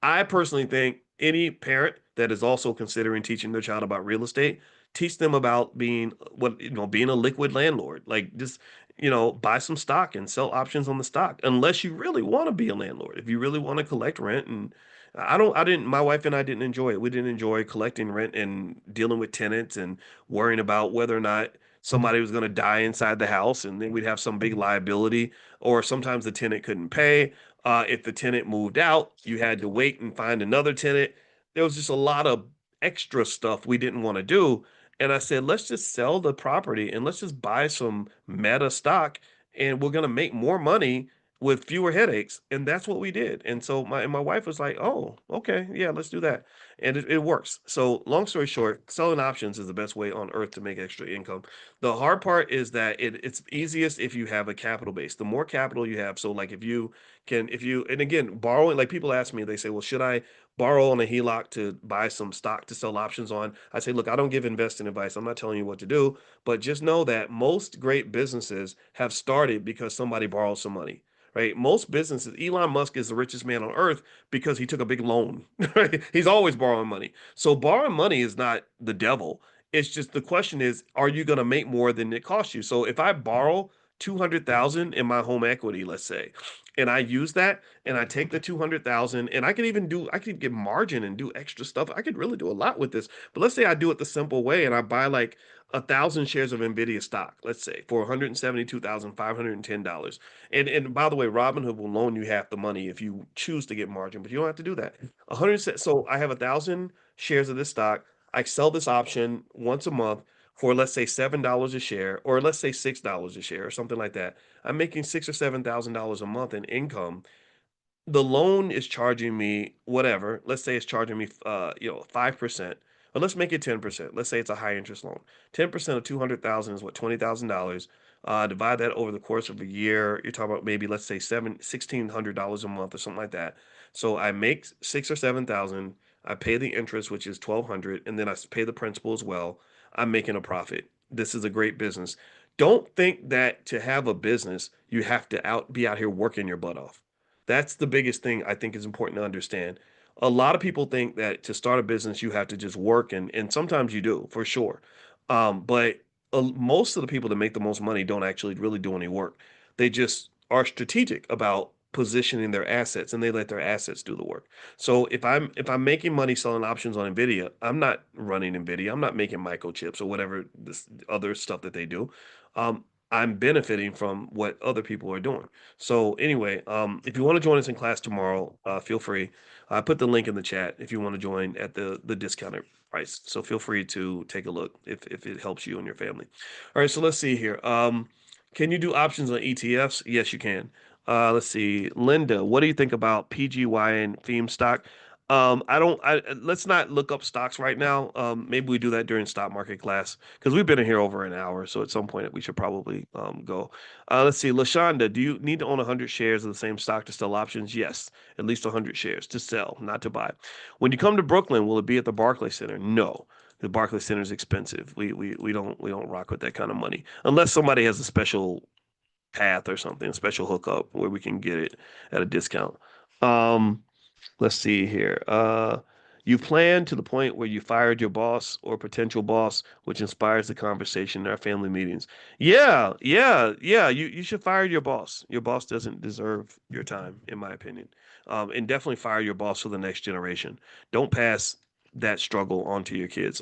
I personally think any parent that is also considering teaching their child about real estate, teach them about being being a liquid landlord. Like just, buy some stock and sell options on the stock, unless you really want to be a landlord. If you really want to collect rent and I didn't, my wife and I didn't enjoy it. We didn't enjoy collecting rent and dealing with tenants and worrying about whether or not somebody was going to die inside the house and then we'd have some big liability, or sometimes the tenant couldn't pay. If the tenant moved out, you had to wait and find another tenant. There was just a lot of extra stuff we didn't want to do. And I said, let's just sell the property and let's just buy some meta stock and we're going to make more money with fewer headaches. And that's what we did. And so my wife was like, oh, okay, yeah, let's do that. And it works. So long story short, selling options is the best way on earth to make extra income. The hard part is that it's easiest if you have a capital base. The more capital you have, so like if you, and again, borrowing, like people ask me, they say, well, should I borrow on a HELOC to buy some stock to sell options on? I say, look, I don't give investing advice. I'm not telling you what to do, but just know that most great businesses have started because somebody borrowed some money. Right. Most businesses, Elon Musk is the richest man on earth because he took a big loan. Right? He's always borrowing money. So borrowing money is not the devil. It's just the question is, are you going to make more than it costs you? So if I borrow 200,000 in my home equity, let's say, and I use that and I take the 200,000 and I could get margin and do extra stuff. I could really do a lot with this. But let's say I do it the simple way and I buy like 1,000 shares of NVIDIA stock, let's say for $172,510. And by the way, Robinhood will loan you half the money if you choose to get margin, but you don't have to do that. 100. So I have 1,000 shares of this stock. I sell this option once a month for, let's say, $7 a share, or let's say $6 a share, or something like that. I'm making $6,000 or $7,000 a month in income. The loan is charging me whatever. Let's say it's charging me 5%. But let's make it 10%. Let's say it's a high interest loan. 10% of 200,000 is what, $20,000. Divide that over the course of a year. You're talking about maybe, let's say, $1,600 a month or something like that. So I make 6 or 7,000. I pay the interest, which is 1,200, and then I pay the principal as well. I'm making a profit. This is a great business. Don't think that to have a business, you have to be out here working your butt off. That's the biggest thing I think is important to understand. A lot of people think that to start a business, you have to just work, and sometimes you do, for sure. But most of the people that make the most money don't actually really do any work. They just are strategic about positioning their assets and they let their assets do the work. So if I'm making money selling options on NVIDIA, I'm not running NVIDIA. I'm not making microchips or whatever this other stuff that they do. I'm benefiting from what other people are doing. So anyway, if you want to join us in class tomorrow, feel free. I put the link in the chat if you want to join at the discounted price. So feel free to take a look if it helps you and your family. All right, so let's see here. Can you do options on ETFs? Yes, you can. Let's see, Linda, what do you think about PGY and theme stock? I don't. Let's not look up stocks right now. Maybe we do that during stock market class because we've been in here over an hour. So at some point we should probably go. Let's see, Lashonda, do you need to own 100 shares of the same stock to sell options? Yes, at least 100 shares to sell, not to buy. When you come to Brooklyn, will it be at the Barclays Center? No. The Barclays Center is expensive. We don't rock with that kind of money unless somebody has a special path or something, a special hookup where we can get it at a discount. Um, Let's see here. You plan to the point where you fired your boss or potential boss, which inspires the conversation in our family meetings. Yeah, yeah, yeah. You should fire your boss. Your boss doesn't deserve your time, in my opinion. And definitely fire your boss for the next generation. Don't pass that struggle on to your kids.